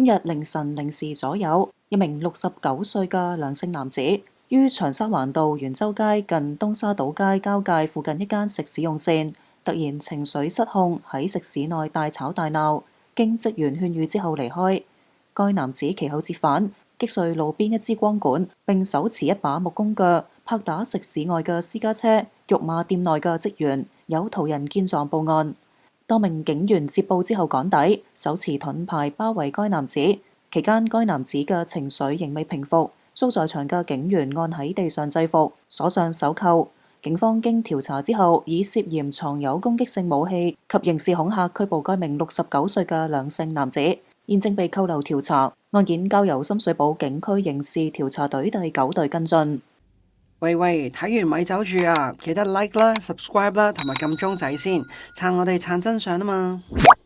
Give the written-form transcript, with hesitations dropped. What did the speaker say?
今日凌晨0時左右，一名69歲嘅梁姓男子於長沙灣道元州街近東沙島街交界附近一間食肆用膳，突然情緒失控，喺食肆內大吵大鬧，經職員勸喻之後離開。該男子其後折返，擊碎路邊一支光管，並手持一把木工鋸拍打食肆外嘅私家車，辱罵店內嘅職員，有途人見狀報案。多名警員接報之後趕抵，手持盾牌包圍該男子。期間，該男子嘅情緒仍未平復，遭在場嘅警員按喺地上制服，鎖上手銬。警方經調查之後，以涉嫌藏有攻擊性武器及刑事恐嚇拘捕該名69歲嘅梁姓男子，現正被扣留調查。案件交由深水埗警區刑事調查隊第9隊跟進。喂，睇完咪走住啊！記得 like 啦、subscribe 啦，同埋撳鐘仔先，撐我哋撐真相啊嘛〜